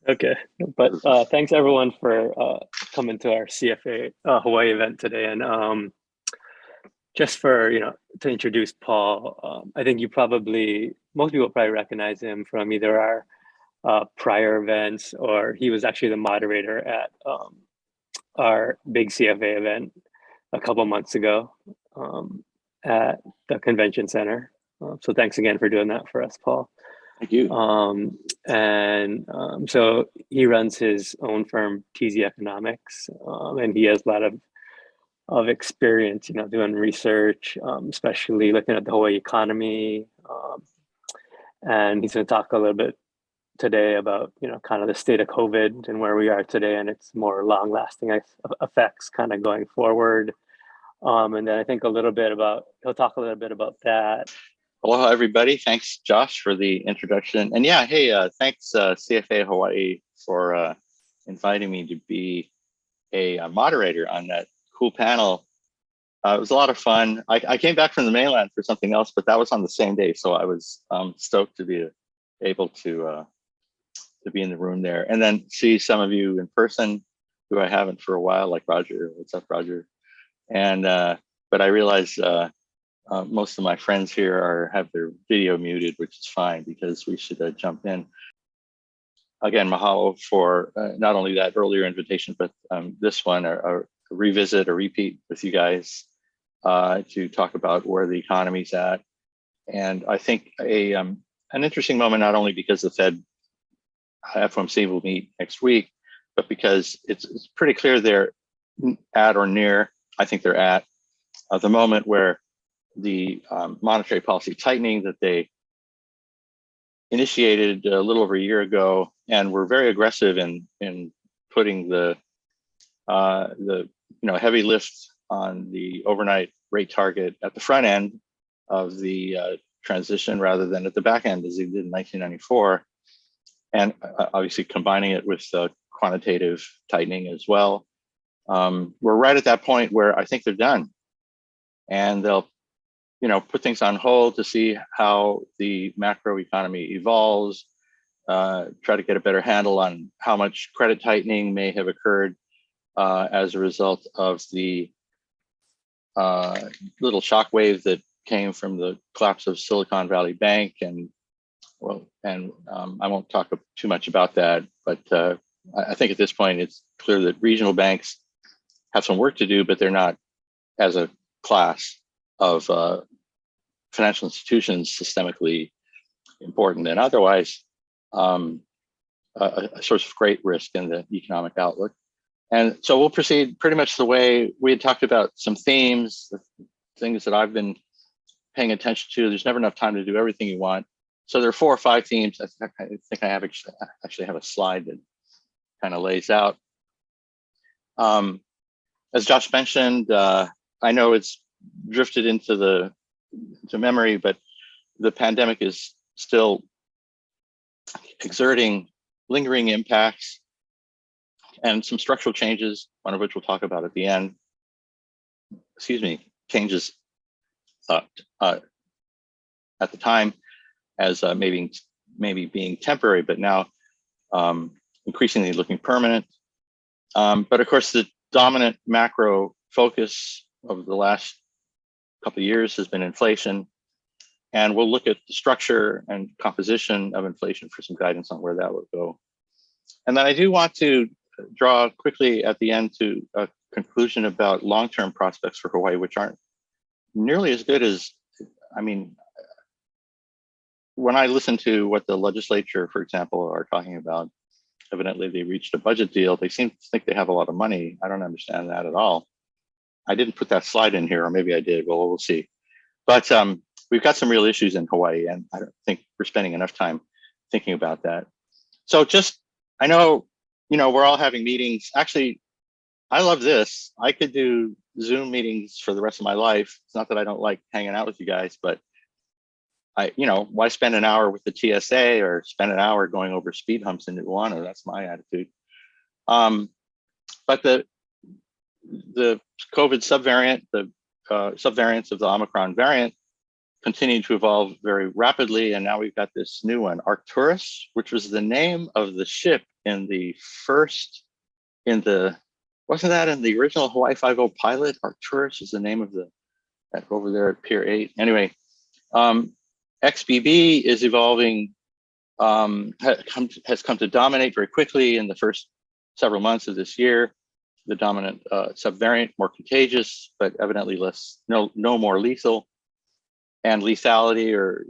Okay, but thanks everyone for coming to our CFA Hawaii event today. And just for to introduce Paul, I think most people probably recognize him from either our prior events, or he was actually the moderator at our big CFA event a couple months ago at the convention center. So thanks again for doing that for us, Paul. Thank you. So he runs his own firm, TZ Economics, and he has a lot of experience, doing research, especially looking at the Hawaii economy. And he's going to talk a little bit today about, kind of the state of COVID and where we are today, and its more long-lasting effects kind of going forward. And then I think he'll talk a little bit about that. Hello, everybody. Thanks, Josh, for the introduction. And yeah, hey, thanks CFA Hawaii for inviting me to be a moderator on that cool panel. It was a lot of fun. I came back from the mainland for something else, but that was on the same day. So I was stoked to be able to be in the room there and then see some of you in person who I haven't for a while, like Roger. What's up, Roger? And but I realized most of my friends here have their video muted, which is fine because we should jump in. Again, mahalo for not only that earlier invitation, but this one, a revisit, a repeat with you guys to talk about where the economy's at. And I think an interesting moment, not only because the Fed FOMC will meet next week, but because it's pretty clear they're at or near, I think they're at the moment where the monetary policy tightening that they initiated a little over a year ago and were very aggressive in putting the heavy lift on the overnight rate target at the front end of the transition rather than at the back end as they did in 1994, and obviously combining it with quantitative tightening as well. We're right at that point where I think they're done, and they'll put things on hold to see how the macro economy evolves, try to get a better handle on how much credit tightening may have occurred as a result of the little shockwave that came from the collapse of Silicon Valley Bank. And I won't talk too much about that, but I think at this point it's clear that regional banks have some work to do, but they're not, as a class of financial institutions, systemically important and otherwise a source of great risk in the economic outlook. And so we'll proceed pretty much the way we had talked about some themes, the things that I've been paying attention to. There's never enough time to do everything you want. So there are 4 or 5 themes. I think I actually have a slide that kind of lays out. As Josh mentioned, I know it's drifted into memory, but the pandemic is still exerting lingering impacts and some structural changes, one of which we'll talk about at the end. Changes at the time as maybe being temporary, but now increasingly looking permanent. But of course, the dominant macro focus of the last couple of years has been inflation. And we'll look at the structure and composition of inflation for some guidance on where that will go. And then I do want to draw quickly at the end to a conclusion about long-term prospects for Hawaii, which aren't nearly as good as, when I listen to what the legislature, for example, are talking about, evidently they reached a budget deal. They seem to think they have a lot of money. I don't understand that at all. I didn't put that slide in here, or maybe I did. Well, we'll see. But we've got some real issues in Hawaii, and I don't think we're spending enough time thinking about that. So I know, we're all having meetings. Actually, I love this. I could do Zoom meetings for the rest of my life. It's not that I don't like hanging out with you guys, but why spend an hour with the TSA or spend an hour going over speed humps in Nu'uanu? That's my attitude. But the COVID subvariant, the subvariants of the Omicron variant continue to evolve very rapidly. And now we've got this new one, Arcturus, which was the name of the ship in the first, wasn't that in the original Hawaii 5.0 pilot? Arcturus is the name of that over there at Pier 8. Anyway, XBB is evolving, has come to dominate very quickly in the first several months of this year. The dominant subvariant, more contagious, but evidently no more lethal, and lethality, or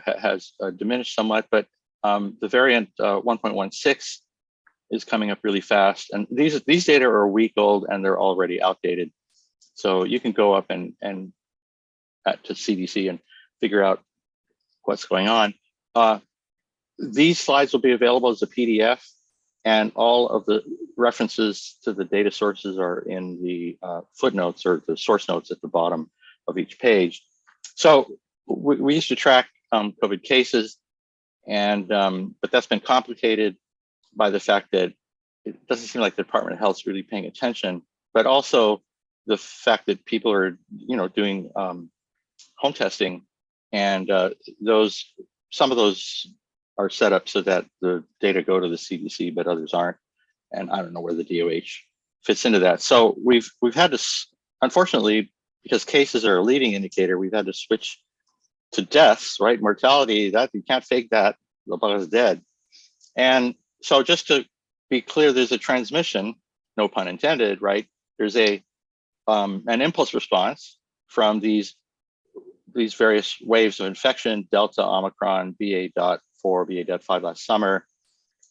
has diminished somewhat. But the variant 1.16 is coming up really fast, and these data are a week old and they're already outdated. So you can go up and to CDC and figure out what's going on. These slides will be available as a PDF, and all of the references to the data sources are in the footnotes or the source notes at the bottom of each page. So we used to track COVID cases, and but that's been complicated by the fact that it doesn't seem like the Department of Health is really paying attention, but also the fact that people are doing home testing, and some of those are set up so that the data go to the CDC, but others aren't. And I don't know where the DOH fits into that. So we've had to, unfortunately, because cases are a leading indicator, we've had to switch to deaths, right? Mortality, that you can't fake that, the bug is dead. And so just to be clear, there's a transmission, no pun intended, right? There's an impulse response from these various waves of infection, Delta, Omicron, BA.4, BA.5 last summer,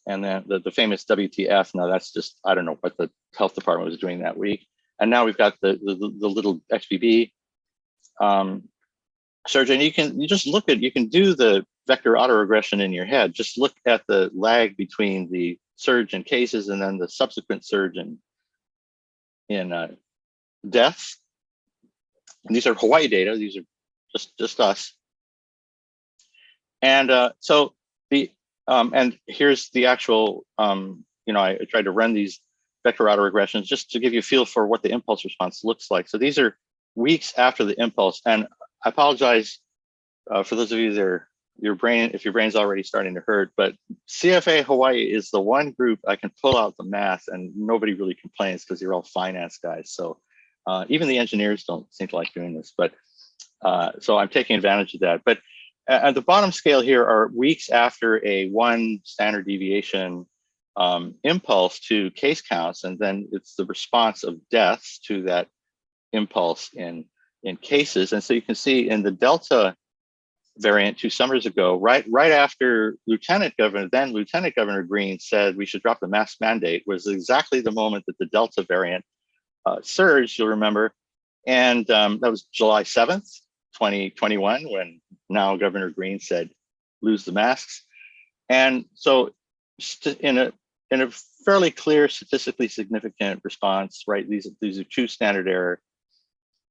and then the famous WTF. Now that's just, I don't know what the health department was doing that week. And now we've got the little XBB surge, and you can do the vector autoregression in your head. Just look at the lag between the surge in cases and then the subsequent surge in deaths. And these are Hawaii data. These are just us. And so and here's the actual, I tried to run these vector autoregressions just to give you a feel for what the impulse response looks like. So these are weeks after the impulse. And I apologize for those of you that are, if your brain's already starting to hurt, but CFA Hawaii is the one group I can pull out the math and nobody really complains because you're all finance guys. So even the engineers don't seem to like doing this, but so I'm taking advantage of that. But at the bottom scale here are weeks after a 1 standard deviation impulse to case counts, and then it's the response of deaths to that impulse in cases. And so you can see in the Delta variant 2 summers ago, right after Lieutenant Governor Green said we should drop the mask mandate, was exactly the moment that the Delta variant surged, you'll remember. And that was July 7th, 2021, when now Governor Green said, lose the masks. And so in a fairly clear, statistically significant response, right? These are 2 standard error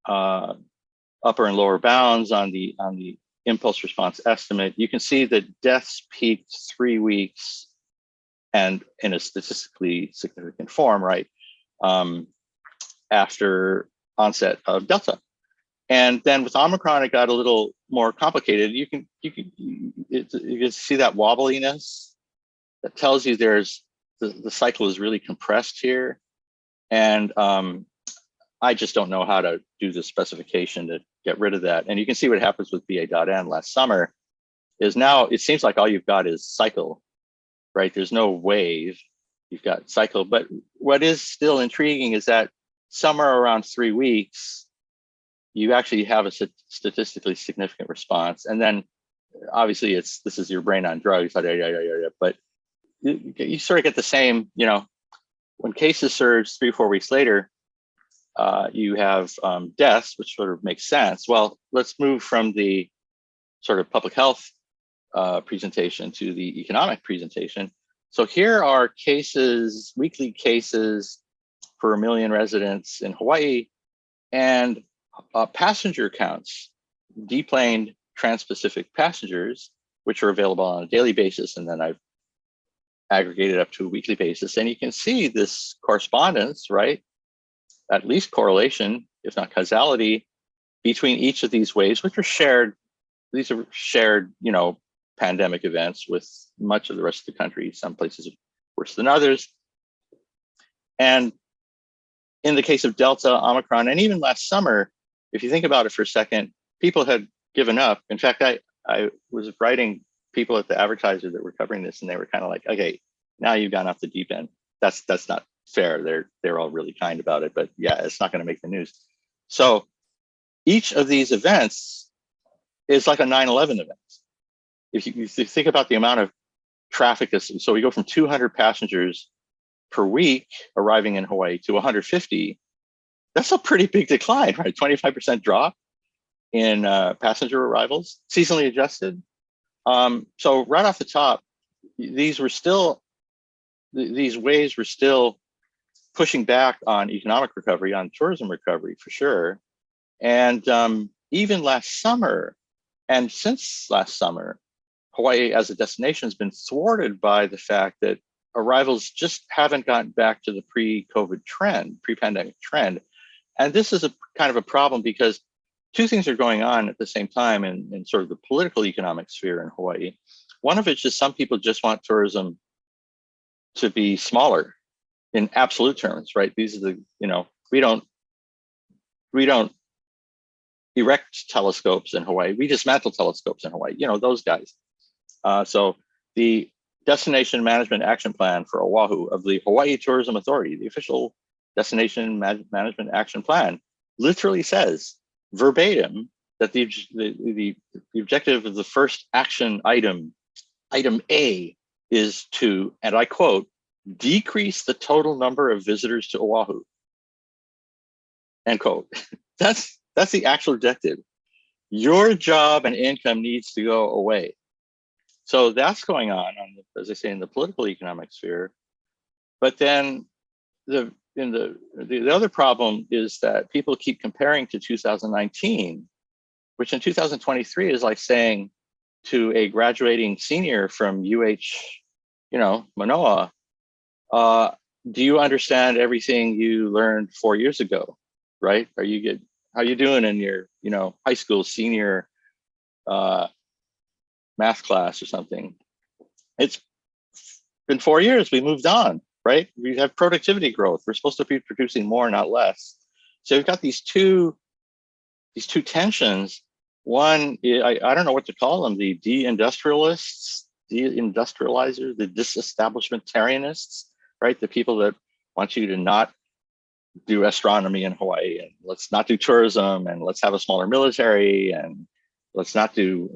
upper and lower bounds on the impulse response estimate. You can see that deaths peaked 3 weeks and in a statistically significant form, right? After onset of Delta. And then with Omicron, it got a little more complicated. You can see that wobbliness that tells you there's the cycle is really compressed here. And I just don't know how to do the specification to get rid of that. And you can see what happens with BA.N last summer is now it seems like all you've got is cycle, right? There's no wave, you've got cycle. But what is still intriguing is that somewhere around 3 weeks, you actually have a statistically significant response. And then obviously this is your brain on drugs, but you sort of get the same, when cases surge 3 or 4 weeks later, you have deaths, which sort of makes sense. Well, let's move from the sort of public health presentation to the economic presentation. So here are cases, weekly cases per 1 million residents in Hawaii, and passenger counts, deplaned trans-Pacific passengers, which are available on a daily basis, and then I've aggregated up to a weekly basis. And you can see this correspondence, right? At least correlation, if not causality, between each of these waves, which are shared. These are shared, pandemic events with much of the rest of the country. Some places worse than others. And in the case of Delta, Omicron, and even last summer, if you think about it for a second, people had given up. In fact, I was writing people at the advertiser that were covering this, and they were kind of like, okay, now you've gone off the deep end. That's not fair. They're all really kind about it, but yeah, it's not going to make the news. So each of these events is like a 9/11 event. If you think about the amount of traffic, so we go from 200 passengers per week arriving in Hawaii to 150. That's a pretty big decline, right? 25% drop in passenger arrivals, seasonally adjusted. So right off the top, these waves were still pushing back on economic recovery, on tourism recovery for sure. And even last summer, and since last summer, Hawaii as a destination has been thwarted by the fact that arrivals just haven't gotten back to the pre-COVID trend, pre-pandemic trend. And this is a kind of a problem because two things are going on at the same time in sort of the political economic sphere in Hawaii. One of which is some people just want tourism to be smaller in absolute terms, right? These are the, we don't erect telescopes in Hawaii. We dismantle telescopes in Hawaii, those guys. So the Destination Management Action Plan for Oahu of the Hawaii Tourism Authority, the official Destination Management Action Plan, literally says verbatim that the objective of the first action item A, is to, and I quote, decrease the total number of visitors to Oahu, end quote. That's the actual objective. Your job and income needs to go away. So that's going on as I say, in the political economic sphere. But then the other problem is that people keep comparing to 2019, which in 2023 is like saying to a graduating senior from Manoa, do you understand everything you learned 4 years ago, right? How you doing in your, high school senior math class or something? It's been 4 years, we moved on, right? We have productivity growth. We're supposed to be producing more, not less. So we've got these two tensions. One, I don't know what to call them, the deindustrialists, deindustrializers, the disestablishmentarianists, right? The people that want you to not do astronomy in Hawaii, and let's not do tourism, and let's have a smaller military, and let's not do,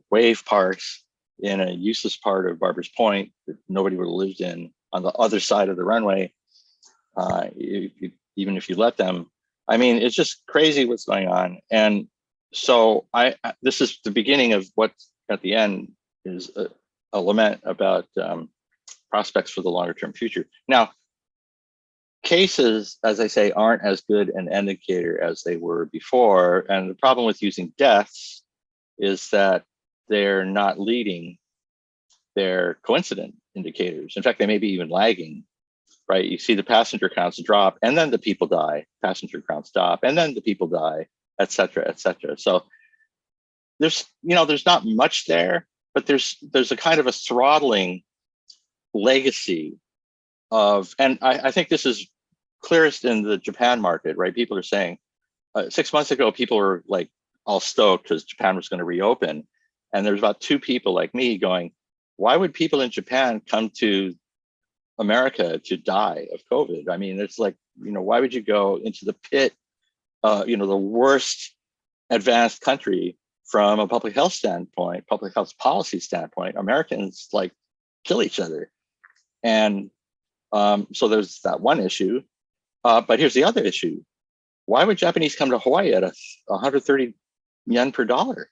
wave parks in a useless part of Barbers Point that nobody would have lived in on the other side of the runway, even if you let them. I mean, it's just crazy what's going on. And so this is the beginning of what at the end is a lament about prospects for the longer term future. Now, cases, as I say, aren't as good an indicator as they were before. And the problem with using deaths is that they're not leading, they're coincident indicators. In fact, they may be even lagging, right? You see the passenger counts drop and then the people die, passenger counts stop and then the people die, et cetera, et cetera. So there's not much there, but there's a kind of a throttling legacy of, and I think this is clearest in the Japan market, right? People are saying 6 months ago, people were like all stoked because Japan was going to reopen. And there's about two people like me going, why would people in Japan come to America to die of COVID? I mean, it's like, why would you go into the pit, the worst advanced country from a public health standpoint, public health policy standpoint? Americans like kill each other. And so there's that one issue. But here's the other issue. Why would Japanese come to Hawaii at 130 yen per dollar?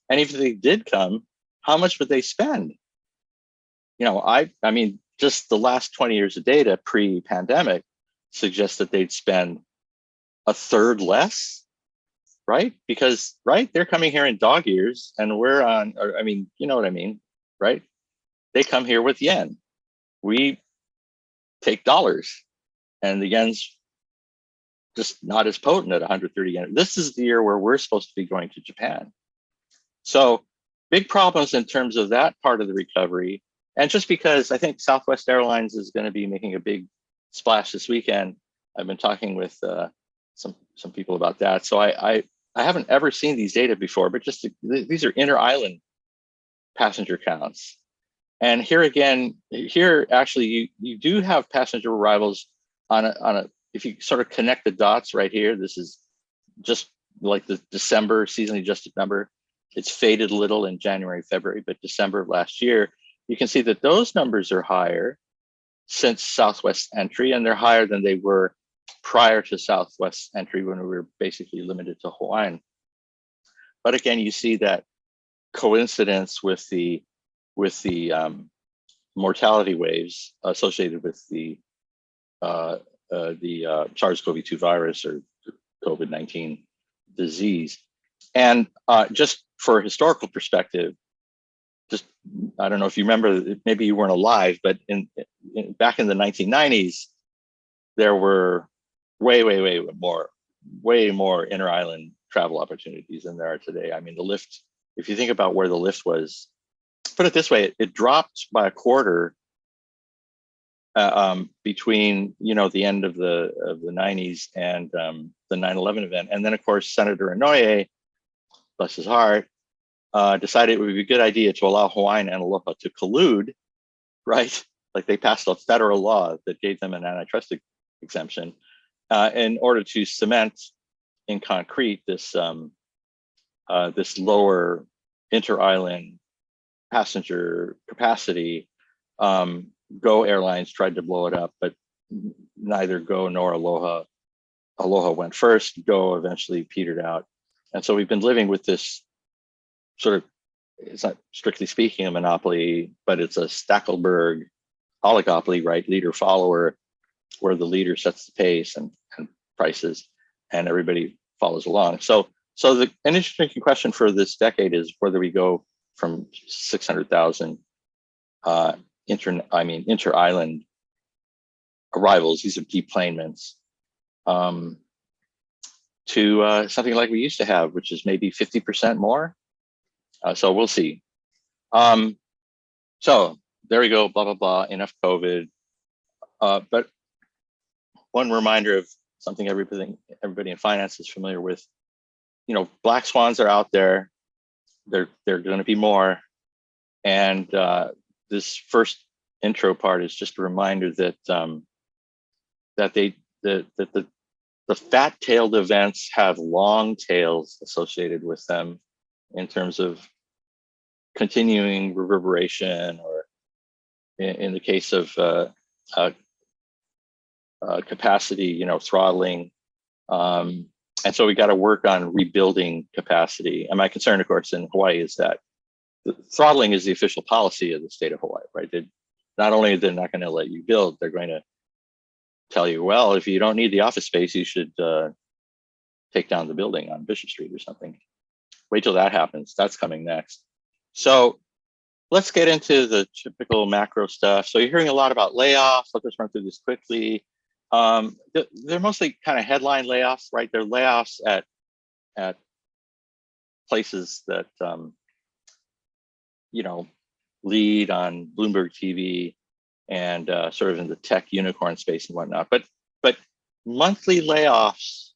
And if they did come, how much would they spend? I mean, just the last 20 years of data pre-pandemic suggests that they'd spend a third less, right? Because, right, they're coming here in dog years and we're on, or, I mean, you know what I mean, right? They come here with yen. We take dollars and the yen's just not as potent at 130 yen. This is the year where we're supposed to be going to Japan. So big problems in terms of that part of the recovery. And just because I think Southwest Airlines is going to be making a big splash this weekend, I've been talking with some people about that. So I haven't ever seen these data before, but these are inter-island passenger counts. And here again, actually you do have passenger arrivals on a if you sort of connect the dots right here. This is just like the December seasonally adjusted number. It's faded a little in January, February, but December of last year, you can see that those numbers are higher since Southwest entry, and they're higher than they were prior to Southwest entry when we were basically limited to Hawaiian. But again, you see that coincidence with the mortality waves associated with the SARS-CoV-2 virus or COVID-19 disease. And just for a historical perspective, I don't know if you remember, maybe you weren't alive, but back in the 1990s, there were way more inter-island travel opportunities than there are today. I mean, the lift, if you think about where the lift was, put it this way, it dropped by a quarter between the end of the 90s and the 9/11 event. And then of course, Senator Inouye, bless his heart, decided it would be a good idea to allow Hawaiian and Aloha to collude, right? Like they passed a federal law that gave them an antitrust exemption in order to cement in concrete this this lower inter-island passenger capacity. Go Airlines tried to blow it up, but neither Go nor Aloha went first. Go eventually petered out. And so we've been living with this sort of, it's not strictly speaking a monopoly, but it's a Stackelberg oligopoly, right? Leader follower, where the leader sets the pace and prices and everybody follows along. So an interesting question for this decade is whether we go from 600,000 inter-island arrivals, these are deplanements, to something like we used to have, which is maybe 50% more. So we'll see. So there we go, blah, blah, blah, enough COVID. But one reminder of something everybody in finance is familiar with, black swans are out there. They're going to be more. And this first intro part is just a reminder that the fat-tailed events have long tails associated with them in terms of continuing reverberation, or in the case of capacity, throttling. And so we got to work on rebuilding capacity. And my concern, of course, in Hawaii is that throttling is the official policy of the state of Hawaii, right? Not only are they not going to let you build, they're going to tell you, well, if you don't need the office space, you should take down the building on Bishop Street or something. Wait till that happens. That's coming next. So let's get into the typical macro stuff. So you're hearing a lot about layoffs. Let's just run through this quickly. They're mostly kind of headline layoffs, right? They're layoffs at places that lead on Bloomberg TV and sort of in the tech unicorn space and whatnot. But monthly layoffs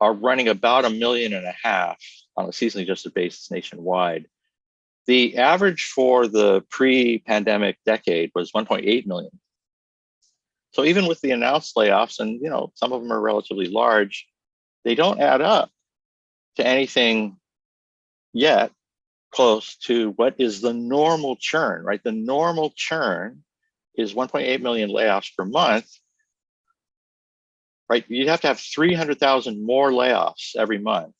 are running about 1.5 million on a seasonally adjusted basis nationwide. The average for the pre-pandemic decade was 1.8 million. So even with the announced layoffs, and some of them are relatively large, they don't add up to anything yet close to what is the normal churn, right? The normal churn is 1.8 million layoffs per month, right? You'd have to have 300,000 more layoffs every month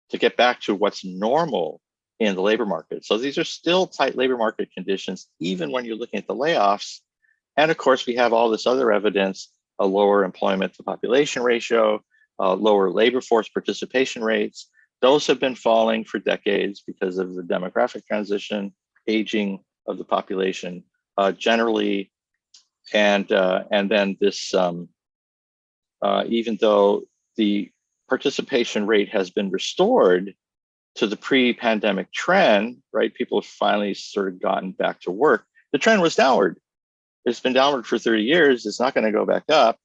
to get back to what's normal in the labor market. So these are still tight labor market conditions, even when you're looking at the layoffs. And of course, we have all this other evidence, a lower employment to population ratio, lower labor force participation rates. Those have been falling for decades because of the demographic transition, aging of the population generally. And then this, even though the participation rate has been restored to the pre-pandemic trend, right? People have finally sort of gotten back to work. the trend was downward. It's been downward for 30 years. It's not going to go back up.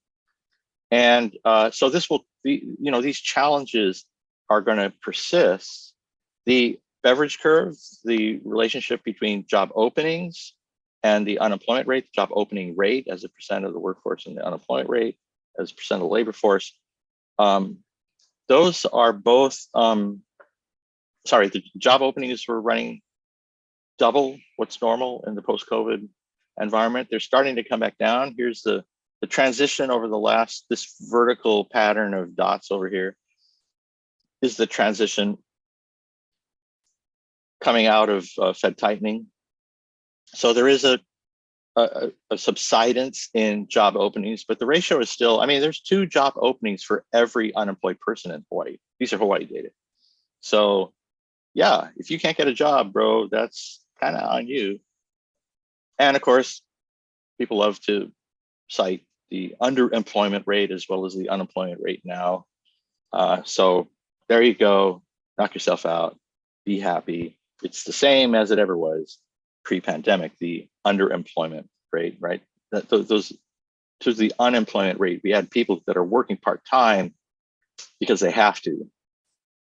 And so this will be, these challenges are going to persist. The beverage curve, the relationship between job openings and the unemployment rate, the job opening rate as a percent of the workforce and the unemployment rate as a percent of the labor force, those are both, the job openings were running double what's normal in the post-COVID environment. They're starting to come back down. Here's the transition over the last, this vertical pattern of dots over here is the transition coming out of Fed tightening. So there is a subsidence in job openings, but the ratio is still, there's 2 job openings for every unemployed person in Hawaii. These are Hawaii data. So yeah, if you can't get a job, bro, that's kind of on you. And of course, people love to cite the underemployment rate as well as the unemployment rate now. So there you go, knock yourself out, be happy. It's the same as it ever was pre-pandemic, the underemployment rate, right? Those to the unemployment rate, we had people that are working part-time because they have to,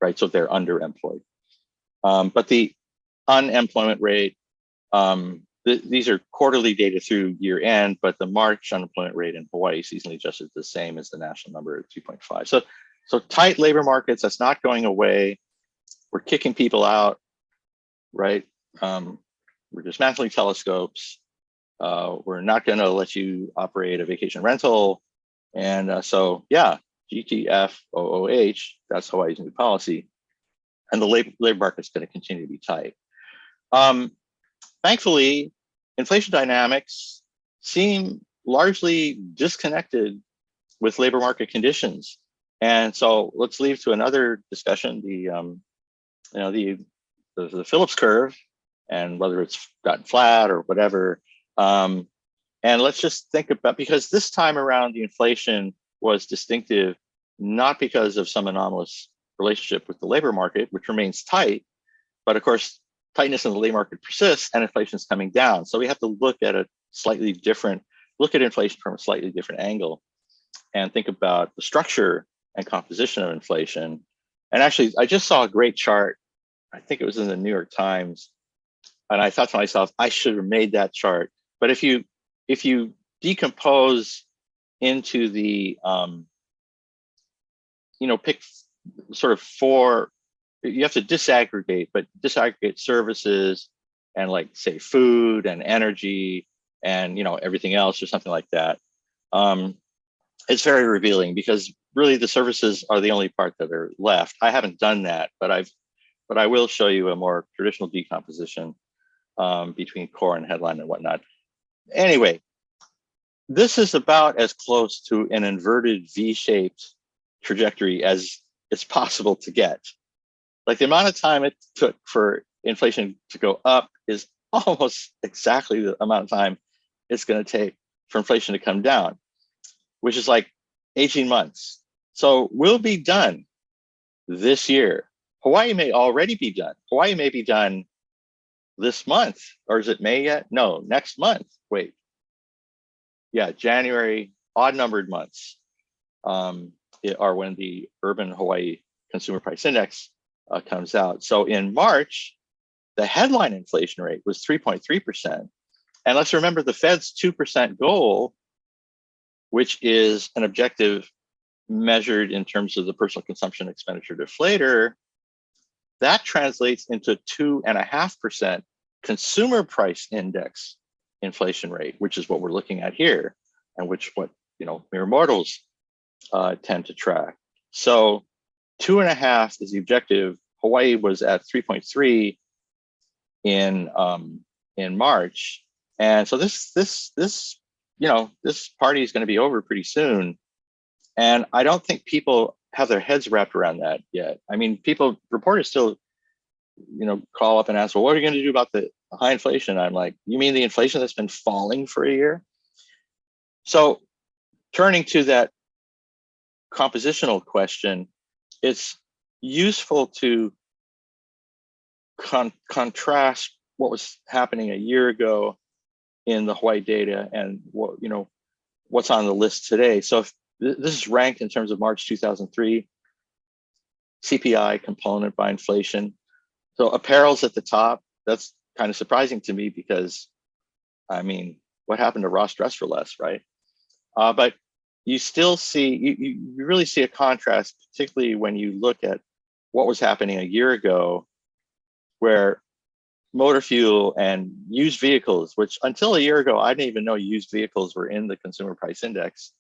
right? So they're underemployed. But the unemployment rate, these are quarterly data through year end, but the March unemployment rate in Hawaii seasonally adjusted the same as the national number at 2.5. So tight labor markets, that's not going away. We're kicking people out, right? We're dismantling telescopes. We're not going to let you operate a vacation rental. And so, yeah, GTFOOH, that's Hawaii's new policy. And the labor market's going to continue to be tight. Thankfully, inflation dynamics seem largely disconnected with labor market conditions. And so let's leave to another discussion, the Phillips curve and whether it's gotten flat or whatever. And let's just think about, because this time around the inflation was distinctive, not because of some anomalous relationship with the labor market, which remains tight, but of course, tightness in the labor market persists and inflation is coming down. So we have to look at inflation from a slightly different angle and think about the structure and composition of inflation. And actually, I just saw a great chart. I think it was in the New York Times. And I thought to myself, I should have made that chart. But if you decompose into the, pick sort of 4, you have to disaggregate, but disaggregate services and like say food and energy and everything else or something like that. It's very revealing because really the services are the only part that are left. I haven't done that, but I will show you a more traditional decomposition between core and headline and whatnot. Anyway, this is about as close to an inverted V-shaped trajectory as it's possible to get. Like the amount of time it took for inflation to go up is almost exactly the amount of time it's going to take for inflation to come down, which is like 18 months. So we'll be done this year. Hawaii may already be done. Hawaii may be done this month, or is it May yet? No, next month. Wait. Yeah, January, odd numbered months are when the Urban Hawaii Consumer Price Index comes out. So in March, the headline inflation rate was 3.3%. And let's remember the Fed's 2% goal, which is an objective measured in terms of the personal consumption expenditure deflator, that translates into 2.5% consumer price index inflation rate, which is what we're looking at here, and what mere mortals tend to track. So 2.5 is the objective. Hawaii was at 3.3 in March, and so this party is going to be over pretty soon. And I don't think people have their heads wrapped around that yet. I mean, reporters still, call up and ask, well, what are you going to do about the high inflation? I'm like, you mean the inflation that's been falling for a year? So turning to that compositional question, it's useful to contrast what was happening a year ago in the Hawaii data and what, what's on the list today. So if this is ranked in terms of March 2003, CPI component by inflation. So apparel's at the top. That's kind of surprising to me because, I mean, what happened to Ross Dress for Less, right? But you still see, you really see a contrast, particularly when you look at what was happening a year ago, where motor fuel and used vehicles, which until a year ago, I didn't even know used vehicles were in the consumer price index.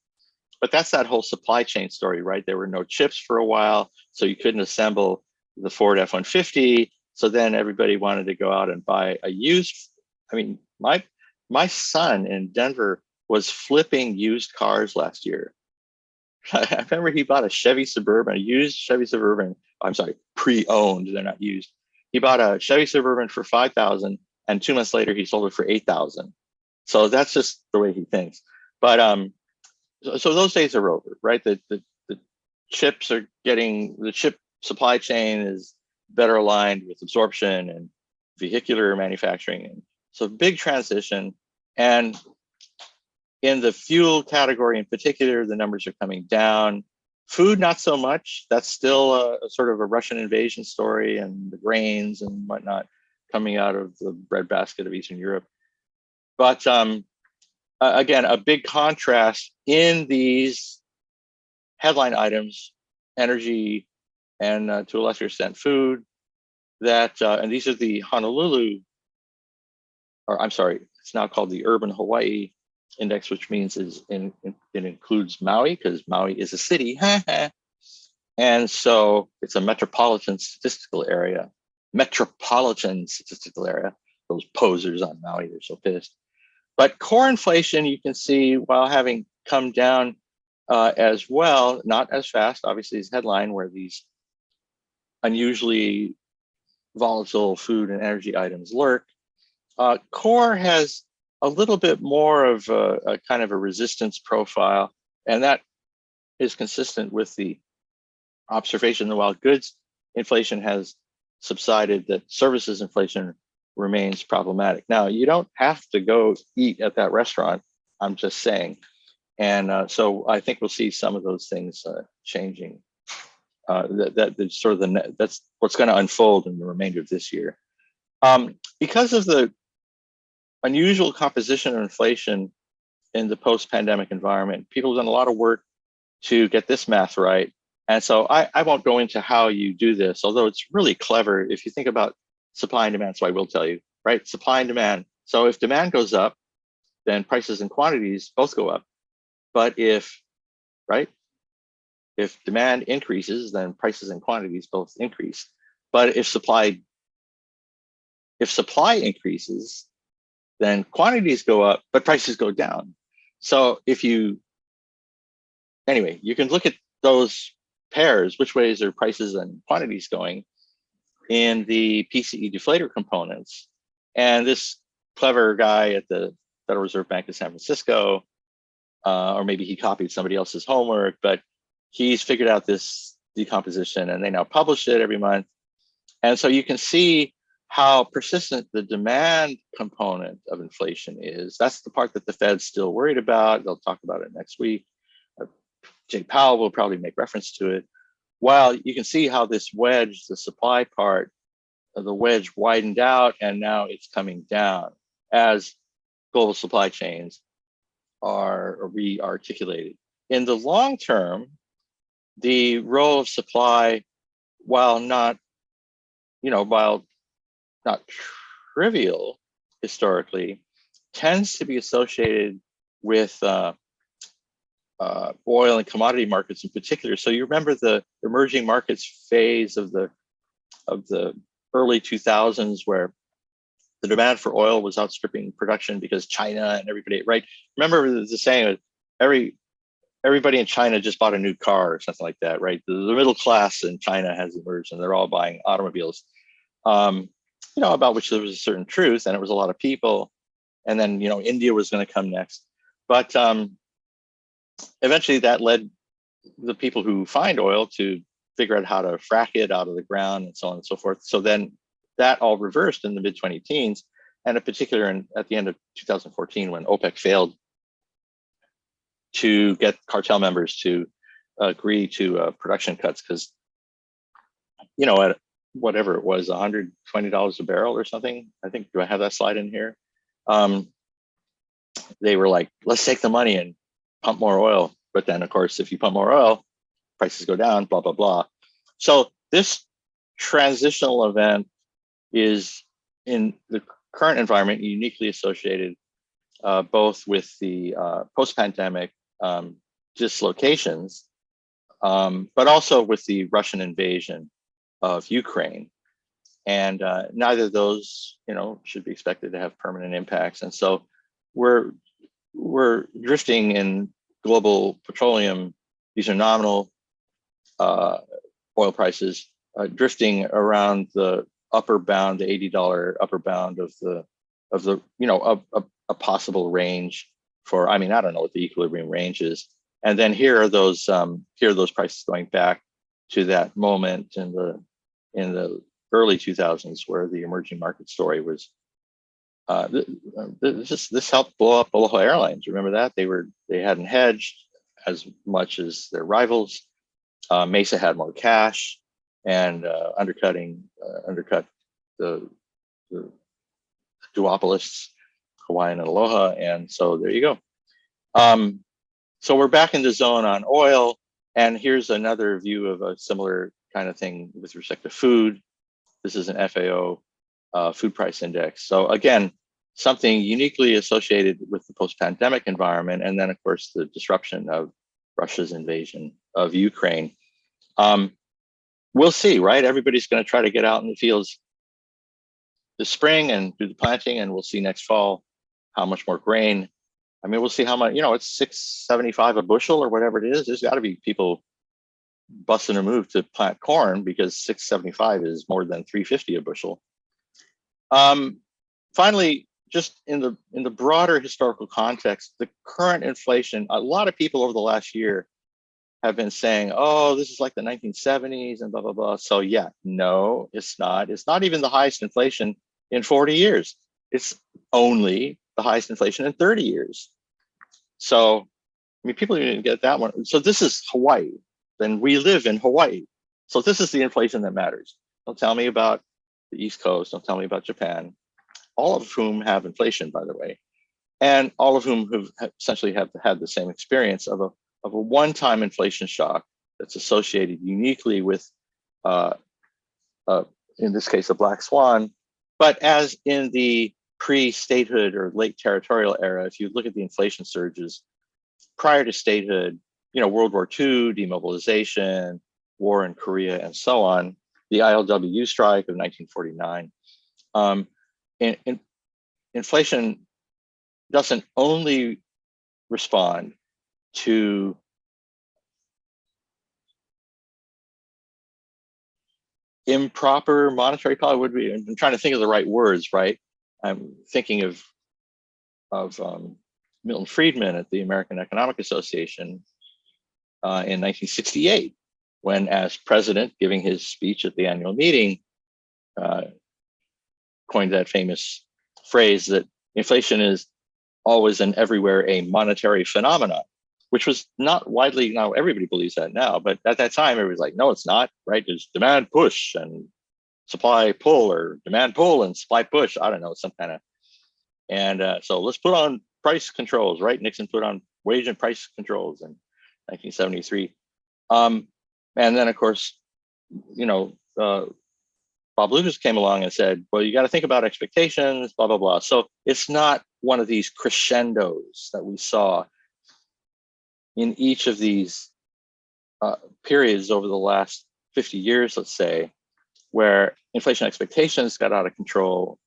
But that's that whole supply chain story, right? There were no chips for a while, so you couldn't assemble the Ford F-150. So then everybody wanted to go out and buy a used. I mean, my son in Denver was flipping used cars last year. I remember he bought a Chevy Suburban, a used Chevy Suburban. I'm sorry, pre-owned. They're not used. He bought a Chevy Suburban for $5,000, and 2 months later he sold it for $8,000. So that's just the way he thinks. But so those days are over, right? The chips are getting, the chip supply chain is better aligned with absorption and vehicular manufacturing. And so big transition. And in the fuel category in particular, the numbers are coming down. Food, not so much. That's still a sort of a Russian invasion story, and the grains and whatnot coming out of the breadbasket of Eastern Europe. But again, a big contrast in these headline items, energy, and to a lesser extent, food, that, and these are the Honolulu, or I'm sorry, it's now called the Urban Hawaii Index, which means it includes Maui, because Maui is a city. And so it's a metropolitan statistical area. Metropolitan statistical area. Those posers on Maui, they're so pissed. But core inflation, you can see, while having come down as well, not as fast, obviously, as headline, where these unusually volatile food and energy items lurk. Core has a little bit more of a kind of a resistance profile, and that is consistent with the observation that while goods inflation has subsided, that services inflation remains problematic. Now, you don't have to go eat at that restaurant, I'm just saying. And so I think we'll see some of those things changing. That's sort of that's what's going to unfold in the remainder of this year. Because of the unusual composition of inflation in the post-pandemic environment, people have done a lot of work to get this math right. And so I won't go into how you do this, although it's really clever if you think about supply and demand. So I will tell you, right? Supply and demand. So if demand goes up, then prices and quantities both go up. But if demand increases, then prices and quantities both increase. But if supply increases, then quantities go up, but prices go down. So anyway, you can look at those pairs, which ways are prices and quantities going in the PCE deflator components. And this clever guy at the Federal Reserve Bank of San Francisco, or maybe he copied somebody else's homework, but he's figured out this decomposition, and they now publish it every month. And so you can see how persistent the demand component of inflation is. That's the part that the Fed's still worried about. They'll talk about it next week. Jay Powell will probably make reference to it. While you can see how this wedge, the supply part of the wedge, widened out, and now it's coming down as global supply chains are re-articulated. In the long term, the role of supply, while not trivial historically, tends to be associated with oil and commodity markets in particular. So you remember the emerging markets phase of the early 2000s, where the demand for oil was outstripping production because China and everybody, right? Remember the saying, everybody in China just bought a new car or something like that, right? The middle class in China has emerged, and they're all buying automobiles, about which there was a certain truth, and it was a lot of people. And then, India was going to come next. But eventually that led the people who find oil to figure out how to frack it out of the ground and so on and so forth. So then that all reversed in the mid-20 teens. and in particular at the end of 2014 when OPEC failed to get cartel members to agree to production cuts, because at whatever it was, $120 a barrel or something. I think, do I have that slide in here? They were like, let's take the money and pump more oil. But then, of course, if you pump more oil, prices go down, blah, blah, blah. So this transitional event is, in the current environment, uniquely associated both with the post-pandemic dislocations, but also with the Russian invasion of Ukraine. And neither of those, should be expected to have permanent impacts. And so we're drifting in global petroleum. These are nominal oil prices, drifting around the upper bound, the $80 upper bound of a possible range for, I don't know what the equilibrium range is. And then here are those prices going back to that moment in the early 2000s where the emerging market story was. This helped blow up Aloha Airlines. Remember that? They hadn't hedged as much as their rivals. Mesa had more cash and undercut the duopolists, Hawaiian and Aloha, and so there you go. So we're back in the zone on oil, and here's another view of a similar kind of thing with respect to food. This is an FAO food price index. So again, something uniquely associated with the post-pandemic environment, and then of course the disruption of Russia's invasion of Ukraine. We'll see, right? Everybody's going to try to get out in the fields this spring and do the planting, and we'll see next fall how much more grain. We'll see how much, it's $6.75 a bushel or whatever it is. There's got to be people busting a move to plant corn because $6.75 is more than $3.50 a bushel. Finally, just in the broader historical context, the current inflation, a lot of people over the last year have been saying, oh, this is like the 1970s and blah, blah, blah. So yeah, no, it's not. It's not even the highest inflation in 40 years. It's only the highest inflation in 30 years. So, people didn't get that one. So this is Hawaii. Then we live in Hawaii. So this is the inflation that matters. Don't tell me about the East Coast. Don't tell me about Japan. All of whom have inflation, by the way, and all of whom have essentially have had the same experience of a one-time inflation shock that's associated uniquely with, in this case, a black swan. But as in the pre-statehood or late territorial era, if you look at the inflation surges prior to statehood, World War II, demobilization, war in Korea, and so on, the ILWU strike of 1949, inflation doesn't only respond to improper monetary policy. I'm trying to think of the right words, right? I'm thinking of Milton Friedman at the American Economic Association in 1968, when, as president, giving his speech at the annual meeting, coined that famous phrase that inflation is always and everywhere a monetary phenomenon, which was not widely, now everybody believes that now, but at that time everybody's like, no, it's not, right? There's demand push and supply pull, or demand pull and supply push. I don't know, some kind of, and so let's put on price controls, right? Nixon put on wage and price controls in 1973. And then of course, Bob Lucas came along and said, well, you got to think about expectations, blah, blah, blah. So it's not one of these crescendos that we saw in each of these periods over the last 50 years, let's say, where inflation expectations got out of control.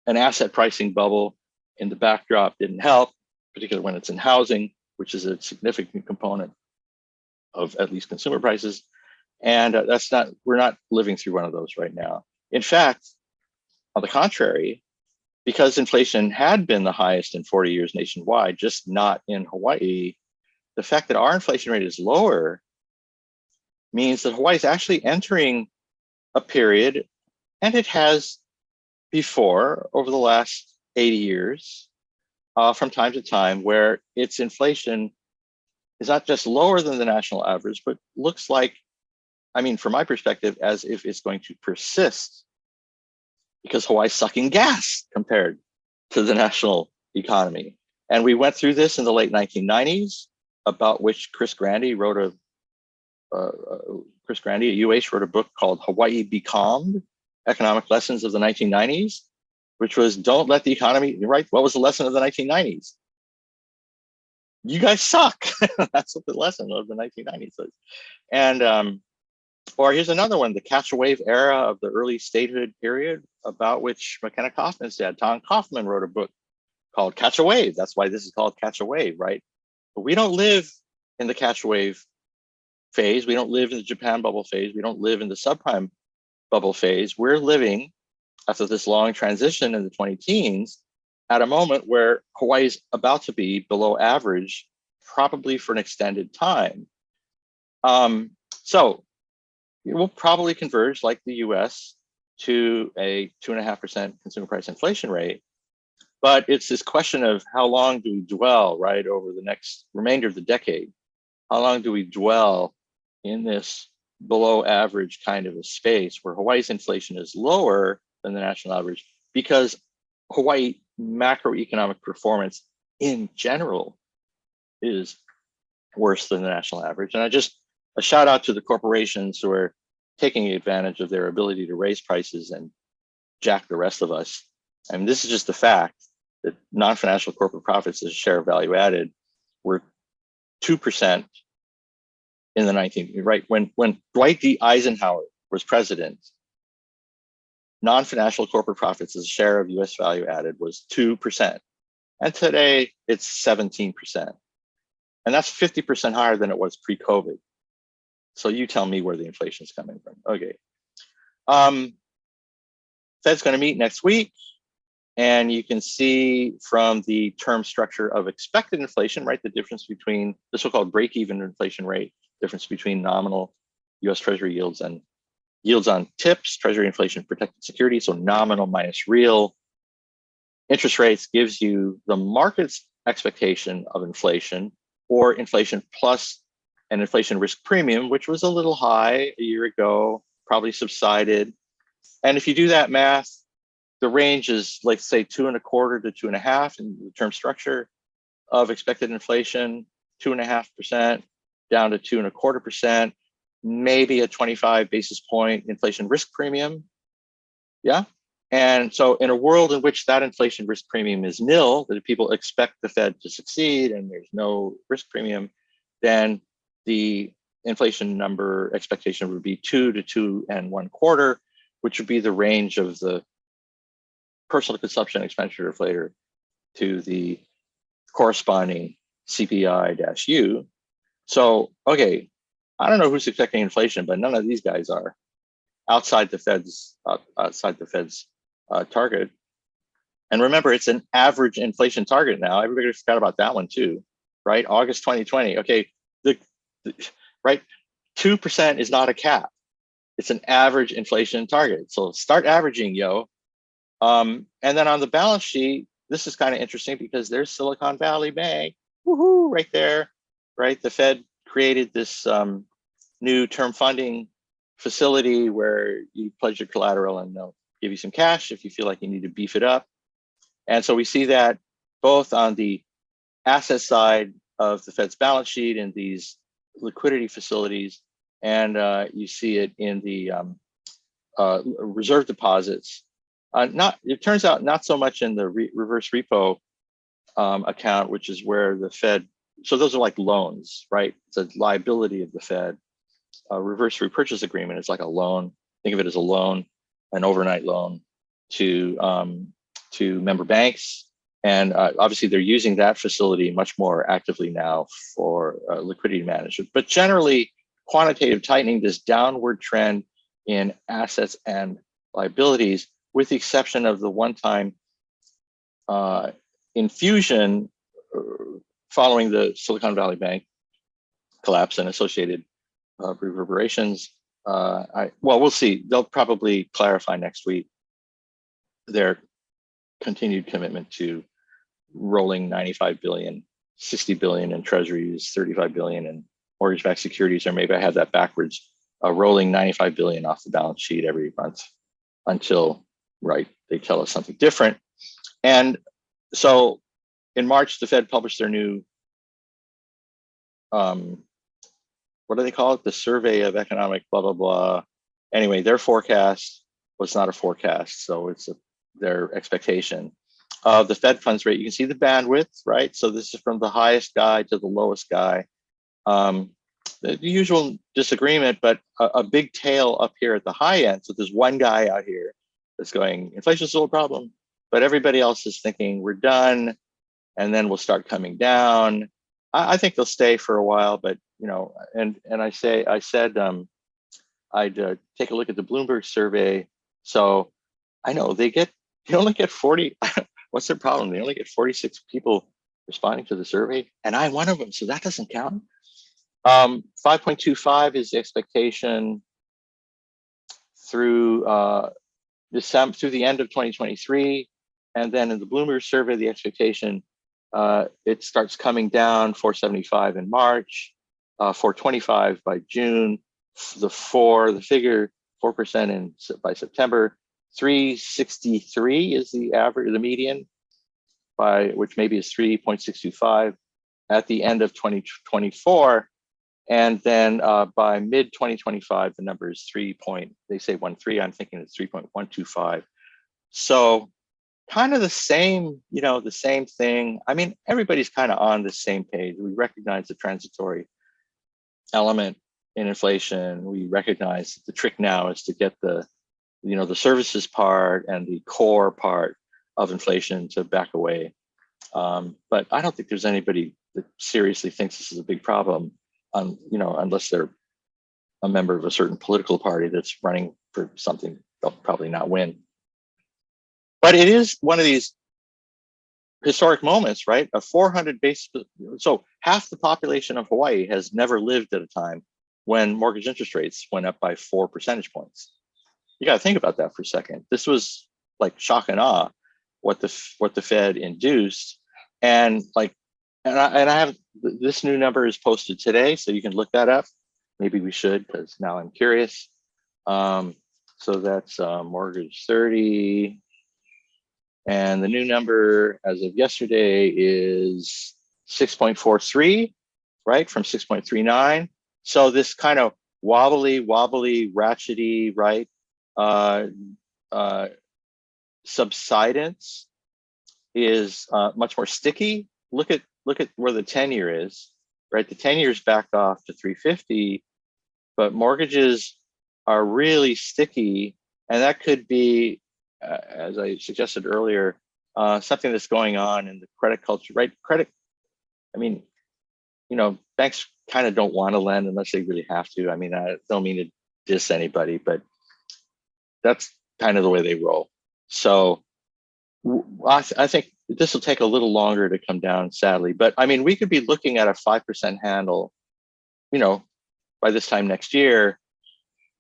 An asset pricing bubble in the backdrop didn't help, particularly when it's in housing, which is a significant component of at least consumer prices. And we're not living through one of those right now. In fact, on the contrary, because inflation had been the highest in 40 years nationwide, just not in Hawaii, the fact that our inflation rate is lower means that Hawaii is actually entering a period, and it has before, over the last 80 years from time to time where its inflation is not just lower than the national average, but looks like, I mean, from my perspective, as if it's going to persist because Hawaii's sucking gas compared to the national economy. And we went through this in the late 1990s, about which Chris Grandy at UH wrote a book called Hawaii Becalmed, Economic Lessons of the 1990s, which was don't let the economy, right? What was the lesson of the 1990s? You guys suck. That's what the lesson of the 1990s is. And, or here's another one, the catch a wave era of the early statehood period, about which McKenna Kaufman's dad, Tom Kaufman, wrote a book called Catch a Wave. That's why this is called Catch a Wave, right? But we don't live in the catch a wave phase. We don't live in the Japan bubble phase. We don't live in the subprime bubble phase. We're living, after this long transition in the 20 teens, at a moment where Hawaii is about to be below average, probably for an extended time. So it will probably converge, like the US, to a 2.5% consumer price inflation rate. But it's this question of how long do we dwell, right, over the next remainder of the decade? How long do we dwell in this below average kind of a space where Hawaii's inflation is lower than the national average because Hawaii macroeconomic performance in general is worse than the national average? And a shout out to the corporations who are taking advantage of their ability to raise prices and jack the rest of us. I mean, this is just a fact that non-financial corporate profits as a share of value added were 2% in the 19th, right? When Dwight D. Eisenhower was president, non-financial corporate profits as a share of US value added was 2%. And today it's 17%. And that's 50% higher than it was pre-COVID. So you tell me where the inflation is coming from. Okay. Fed's going to meet next week. And you can see from the term structure of expected inflation, right, the difference between the so-called break-even inflation rate, difference between nominal US Treasury yields and yields on tips, Treasury inflation protected security, so nominal minus real. Interest rates gives you the market's expectation of inflation, or inflation plus an inflation risk premium, which was a little high a year ago, probably subsided. And if you do that math, the range is, like, say, 2.25% to 2.5% in the term structure of expected inflation, 2.5% down to 2.25%, maybe a 25 basis point inflation risk premium. Yeah. And so in a world in which that inflation risk premium is nil, that people expect the Fed to succeed and there's no risk premium, then the inflation number expectation would be 2 to 2.25%, which would be the range of the personal consumption expenditure inflator to the corresponding CPI-U. So, okay, I don't know who's expecting inflation, but none of these guys are outside the Fed's target. And remember, it's an average inflation target now. Everybody forgot about that one too, right? August 2020. Okay, right, 2% is not a cap. It's an average inflation target. So start averaging, yo. And then on the balance sheet, this is kind of interesting because there's Silicon Valley Bank, woohoo, right there, right? The Fed created this new term funding facility where you pledge your collateral and they'll give you some cash if you feel like you need to beef it up. And so we see that both on the asset side of the Fed's balance sheet and these liquidity facilities, and you see it in the reserve deposits. It turns out not so much in the reverse repo account, which is where the Fed, so those are like loans, right? It's a liability of the Fed. A reverse repurchase agreement is like a loan. Think of it as a loan, an overnight loan to member banks. And obviously they're using that facility much more actively now for liquidity management. But generally, quantitative tightening, this downward trend in assets and liabilities, with the exception of the one-time infusion following the Silicon Valley Bank collapse and associated reverberations. Well, we'll see. They'll probably clarify next week their continued commitment to rolling 95 billion, 60 billion in treasuries, 35 billion in mortgage-backed securities, or maybe I had that backwards, rolling 95 billion off the balance sheet every month until, right, they tell us something different. And so in March, the Fed published their new, what do they call it? The Survey of Economic blah, blah, blah. Anyway, their forecast was not a forecast. So it's their expectation of the Fed funds rate. You can see the bandwidth, right? So this is from the highest guy to the lowest guy. The usual disagreement, but a big tail up here at the high end. So there's one guy out here that's going, inflation is still a problem, but everybody else is thinking we're done, and then we'll start coming down. I think they'll stay for a while, but you know, and I said I'd take a look at the Bloomberg survey. So I know they only get 40. What's their problem? They only get 46 people responding to the survey, and I'm one of them, so that doesn't count. 5.25 is the expectation through December, through the end of 2023, and then in the Bloomberg survey, the expectation it starts coming down, 475 in March, 425 by June, the figure 4% by September, 363 is the average, the median, by which maybe is 3.625 at the end of 2024. And then by mid 2025, the number is 3. They say 13. I'm thinking it's 3.125. So kind of the same, you know, the same thing. I mean, everybody's kind of on the same page. We recognize the transitory element in inflation. We recognize that the trick now is to get the, you know, the services part and the core part of inflation to back away. But I don't think there's anybody that seriously thinks this is a big problem. You know, unless they're a member of a certain political party that's running for something they'll probably not win. But it is one of these historic moments, right? A 400 basis, so half the population of Hawaii has never lived at a time when mortgage interest rates went up by 4 percentage points. You got to think about that for a second. This was like shock and awe what the Fed induced, and like. And I have this new number is posted today, so you can look that up. Maybe we should, because now I'm curious. So that's mortgage 30. And the new number as of yesterday is 6.43, right? From 6.39. So this kind of wobbly, ratchety, right? Subsidence is much more sticky. Look at where the 10-year is, right? The 10-year's backed off to 350, but mortgages are really sticky. And that could be, as I suggested earlier, something that's going on in the credit culture, right? Credit, I mean, you know, banks kind of don't want to lend unless they really have to. I mean, I don't mean to diss anybody, but that's kind of the way they roll. So I think this will take a little longer to come down, sadly. But I mean, we could be looking at a 5% handle, you know, by this time next year.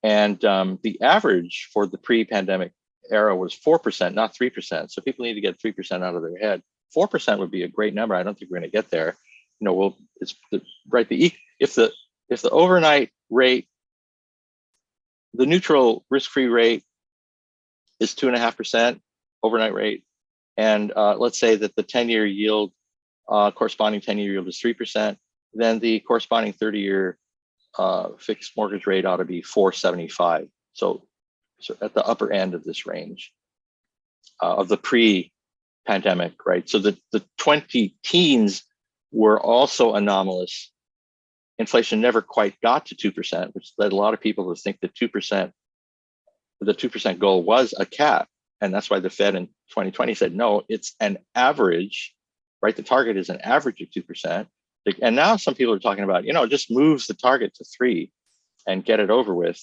And the average for the pre-pandemic era was 4%, not 3%. So people need to get 3% out of their head. 4% would be a great number. I don't think we're going to get there. You know, if the overnight rate, the neutral risk-free rate is 2.5% overnight rate. And let's say that the 10-year yield, corresponding 10-year yield is 3%, then the corresponding 30-year fixed mortgage rate ought to be 4.75. So at the upper end of this range of the pre-pandemic, right? So the 20 teens were also anomalous. Inflation never quite got to 2%, which led a lot of people to think that the 2% goal was a cap. And that's why the Fed in 2020 said, no, it's an average, right? The target is an average of 2%. And now some people are talking about, you know, just moves the target to 3 and get it over with.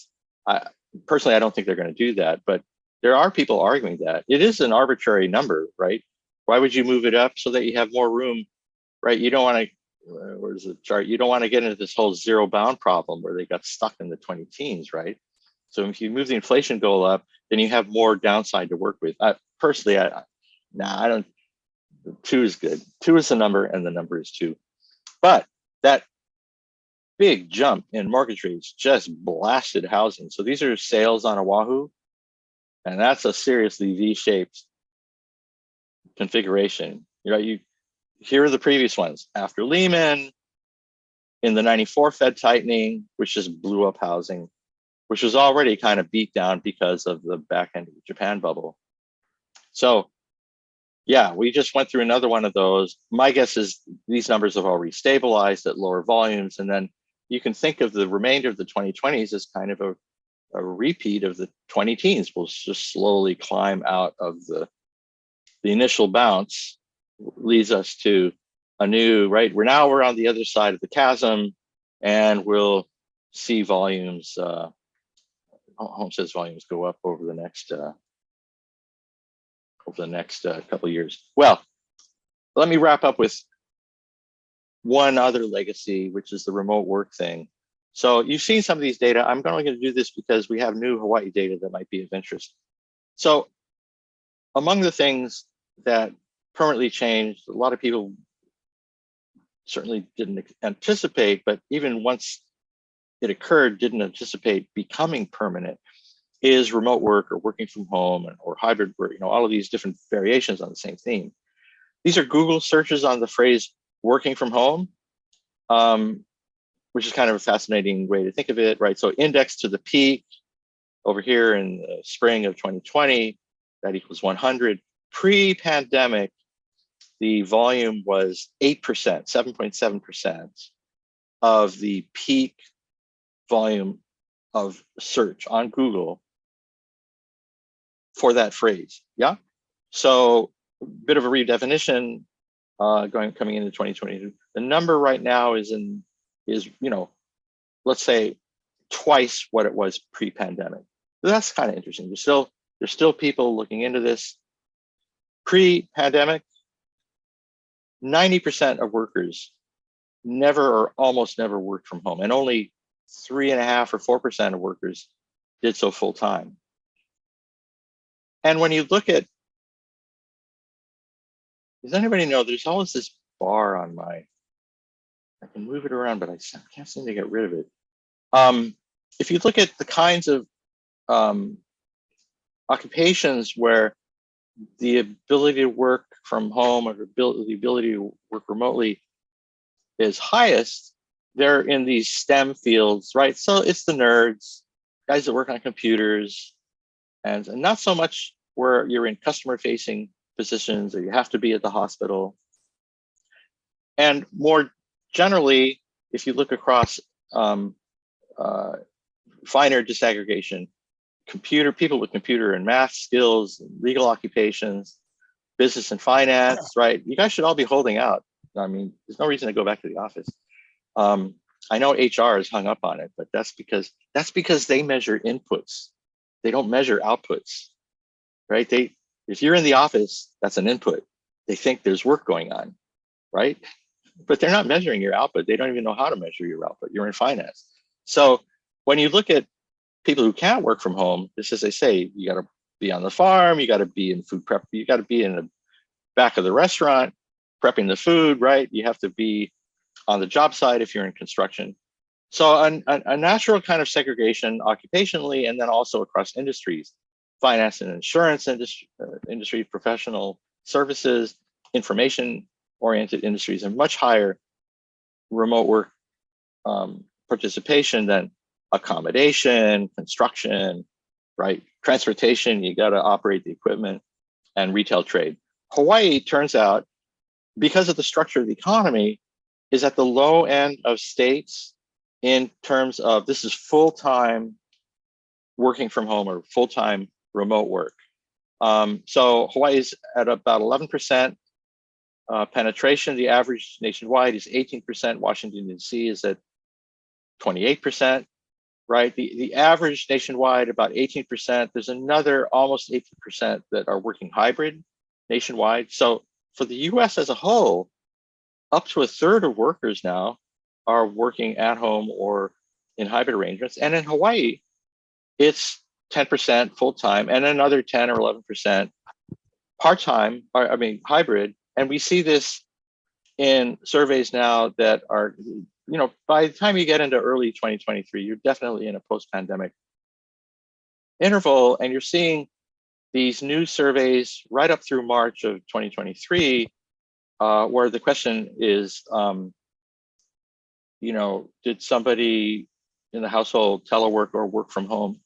Personally, I don't think they're going to do that, but there are people arguing that. It is an arbitrary number, right? Why would you move it up so that you have more room, right? You don't want to, where's the chart? You don't want to get into this whole zero bound problem where they got stuck in the 20 teens, right? So if you move the inflation goal up, then you have more downside to work with. Personally, Nah, I don't. 2 is good. 2 is the number, and the number is 2. But that big jump in mortgage rates just blasted housing. So these are sales on Oahu, and that's a seriously V-shaped configuration. Here are the previous ones. After Lehman, in the 94 Fed tightening, which just blew up housing, which was already kind of beat down because of the back end of the Japan bubble. So yeah, we just went through another one of those. My guess is these numbers have already stabilized at lower volumes. And then you can think of the remainder of the 2020s as kind of a repeat of the 20 teens. We'll just slowly climb out of the initial bounce, leads us to a new, right? We're on the other side of the chasm, and we'll see volumes, home sales volumes go up over the next couple of years. Well, let me wrap up with one other legacy, which is the remote work thing. So you've seen some of these data. I'm only going to do this because we have new Hawaii data that might be of interest. So among the things that permanently changed, a lot of people certainly didn't anticipate, but even once it occurred, didn't anticipate becoming permanent, is remote work or working from home or hybrid work, all of these different variations on the same theme. These are Google searches on the phrase working from home, which is kind of a fascinating way to think of it, right? So index to the peak over here in the spring of 2020, that equals 100. Pre-pandemic, the volume was 8%, 7.7% of the peak volume of search on Google for that phrase. Yeah. So a bit of a redefinition coming into 2022. The number right now is let's say twice what it was pre-pandemic. So that's kind of interesting. There's still people looking into this. Pre-pandemic, 90% of workers never or almost never worked from home, and only 3.5 or 4% of workers did so full time. And when you look at, does anybody know there's always this bar on I can move it around, but I can't seem to get rid of it. If you look at the kinds of occupations where the ability to work from home or the ability to work remotely is highest, they're in these STEM fields, right? So it's the nerds, guys that work on computers, and not so much where you're in customer-facing positions or you have to be at the hospital. And more generally, if you look across finer disaggregation, people with computer and math skills, legal occupations, business and finance, right? You guys should all be holding out. I mean, there's no reason to go back to the office. I know HR is hung up on it, but that's because they measure inputs. They don't measure outputs, right? If you're in the office, that's an input. They think there's work going on, right? But they're not measuring your output. They don't even know how to measure your output. You're in finance. So when you look at people who can't work from home, just as they say, you got to be on the farm, you got to be in food prep, you got to be in the back of the restaurant, prepping the food, right? You have to be on the job site if you're in construction. So a natural kind of segregation occupationally, and then also across industries, finance and insurance industry, professional services, information-oriented industries, and much higher remote work participation than accommodation, construction, right? Transportation, you got to operate the equipment, and retail trade. Hawaii, turns out, because of the structure of the economy, is at the low end of states in terms of this is full-time working from home or full-time remote work. So Hawaii is at about 11% penetration. The average nationwide is 18%. Washington, D.C. is at 28%, right? The average nationwide, about 18%. There's another almost 18% that are working hybrid nationwide. So for the US as a whole, up to a third of workers now are working at home or in hybrid arrangements. And in Hawaii, it's 10% full-time and another 10 or 11% part-time, or I mean hybrid, and we see this in surveys now that are, by the time you get into early 2023, you're definitely in a post-pandemic interval, and you're seeing these new surveys right up through March of 2023, where the question is, did somebody in the household telework or work from home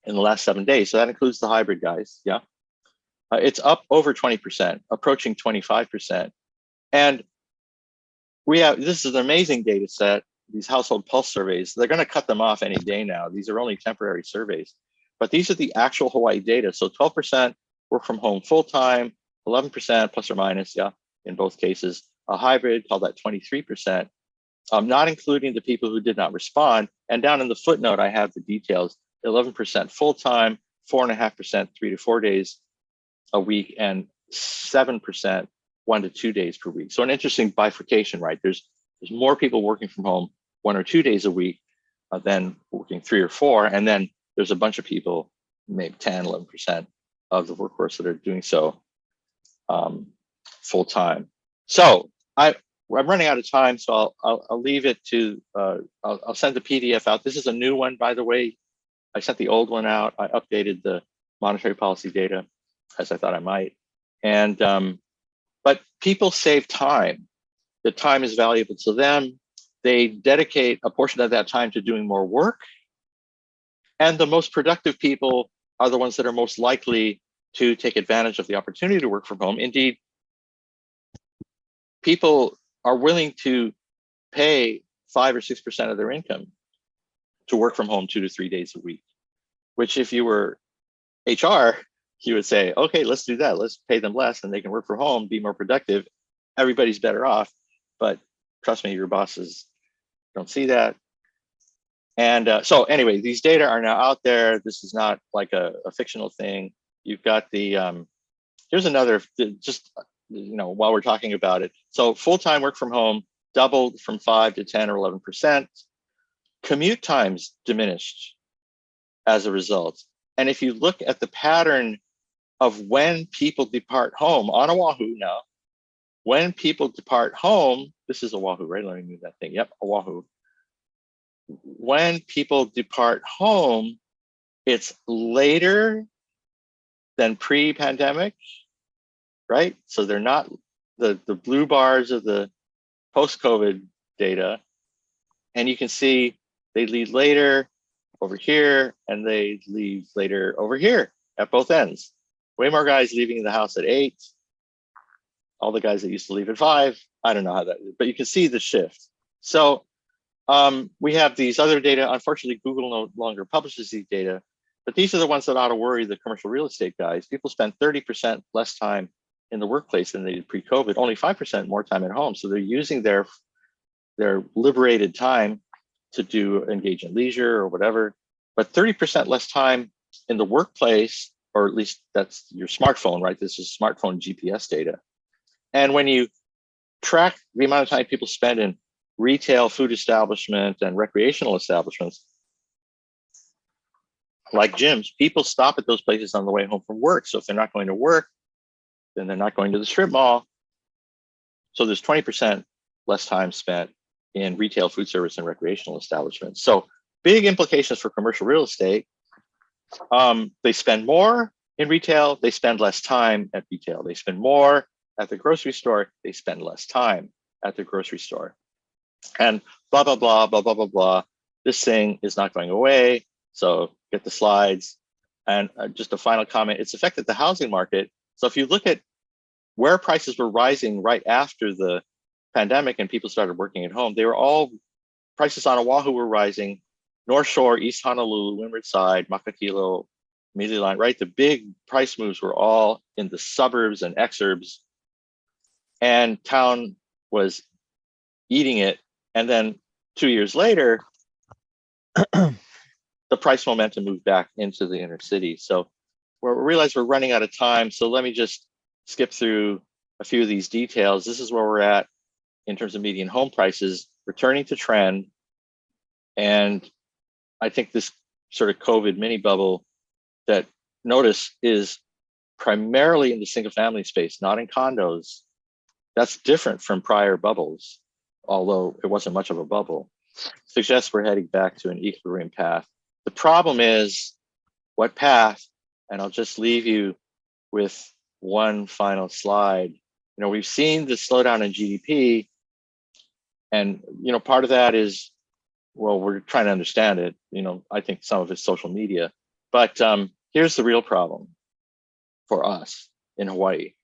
in the last 7 days? So that includes the hybrid guys, yeah. It's up over 20%, approaching 25%. And this is an amazing data set, these household pulse surveys. They're going to cut them off any day now. These are only temporary surveys, but these are the actual Hawaii data. So 12% work from home full-time, 11% plus or minus, yeah, in both cases. A hybrid, call that 23%, not including the people who did not respond. And down in the footnote, I have the details, 11% full-time, 4.5% 3 to 4 days a week, and 7% 1 to 2 days per week. So an interesting bifurcation, right? There's more people working from home 1 or 2 days a week than working 3 or 4. And then there's a bunch of people, maybe 10, 11% of the workforce that are doing so full time. So I'm running out of time, so I'll leave it to, I'll send the PDF out. This is a new one, by the way. I sent the old one out. I updated the monetary policy data as I thought I might. And, but people save time. The time is valuable to them. They dedicate a portion of that time to doing more work. And the most productive people are the ones that are most likely to take advantage of the opportunity to work from home. Indeed, people are willing to pay 5 or 6% of their income to work from home 2 to 3 days a week, which if you were HR, you would say, okay, let's do that. Let's pay them less and they can work from home, be more productive. Everybody's better off. But trust me, your bosses don't see that. And so anyway, these data are now out there. This is not like a fictional thing. You've got the, here's another, just, while we're talking about it. So full-time work from home doubled from 5 to 10 or 11%. Commute times diminished as a result. And if you look at the pattern of when people depart home on Oahu now, when people depart home, this is Oahu, right? Let me move that thing. Yep, Oahu. When people depart home, it's later than pre-pandemic, right? So they're not the blue bars of the post-COVID data. And you can see they leave later over here and they leave later over here at both ends. Way more guys leaving the house at 8. All the guys that used to leave at 5. I don't know how that is, but you can see the shift. So we have these other data. Unfortunately, Google no longer publishes these data, but these are the ones that ought to worry the commercial real estate guys. People spend 30% less time in the workplace than they did pre-COVID, only 5% more time at home. So they're using their liberated time to engage in leisure or whatever, but 30% less time in the workplace, or at least that's your smartphone, right? This is smartphone GPS data. And when you track the amount of time people spend in retail, food establishment, and recreational establishments, like gyms, people stop at those places on the way home from work. So if they're not going to work, then they're not going to the strip mall. So there's 20% less time spent in retail, food service, and recreational establishments. So big implications for commercial real estate. They spend more in retail, they spend less time at retail. They spend more at the grocery store, they spend less time at the grocery store. And blah, blah, blah, blah, blah, blah, blah. This thing is not going away. So get the slides. And just a final comment, it's affected the housing market. So if you look at where prices were rising right after the pandemic and people started working at home, they were all, prices on Oahu were rising. North Shore, East Honolulu, Windward Side, Makakilo, Mealy Line, right? The big price moves were all in the suburbs and exurbs, and town was eating it. And then 2 years later, the price momentum moved back into the inner city. So we realize we're running out of time. So let me just skip through a few of these details. This is where we're at in terms of median home prices, returning to trend. And I think this sort of COVID mini bubble that notice is primarily in the single family space, not in condos. That's different from prior bubbles, although it wasn't much of a bubble. Suggests we're heading back to an equilibrium path. The problem is what path? And I'll just leave you with one final slide. You know, we've seen the slowdown in GDP, and you know, part of that is, well, we're trying to understand it. You know, I think some of it's social media, but here's the real problem for us in Hawaii,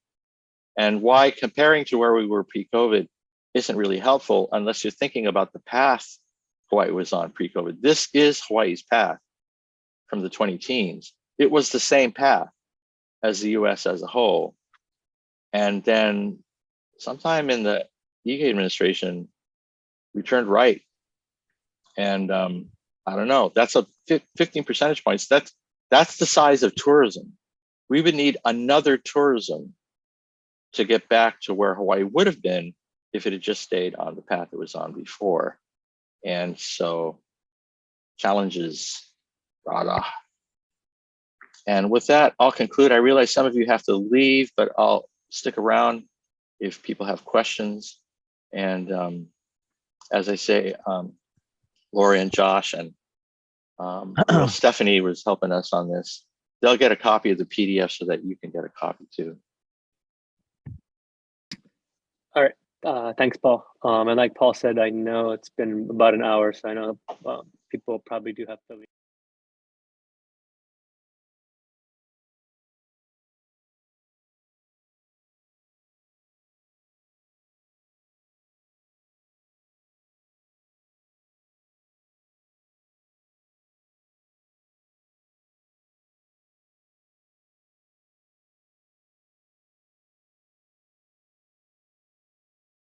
and why comparing to where we were pre-COVID isn't really helpful unless you're thinking about the path Hawaii was on pre-COVID. This is Hawaii's path from the 20-teens. It was the same path as the US as a whole. And then sometime in the Ige administration, we turned right. And I don't know, that's a 15 percentage points. That's the size of tourism. We would need another tourism to get back to where Hawaii would have been if it had just stayed on the path it was on before. And so challenges, rada. And with that, I'll conclude. I realize some of you have to leave, but I'll stick around if people have questions. And as I say, Lori and Josh and Stephanie was helping us on this. They'll get a copy of the PDF so that you can get a copy too. All right. Thanks, Paul. And like Paul said, I know it's been about an hour, so I know people probably do have to leave.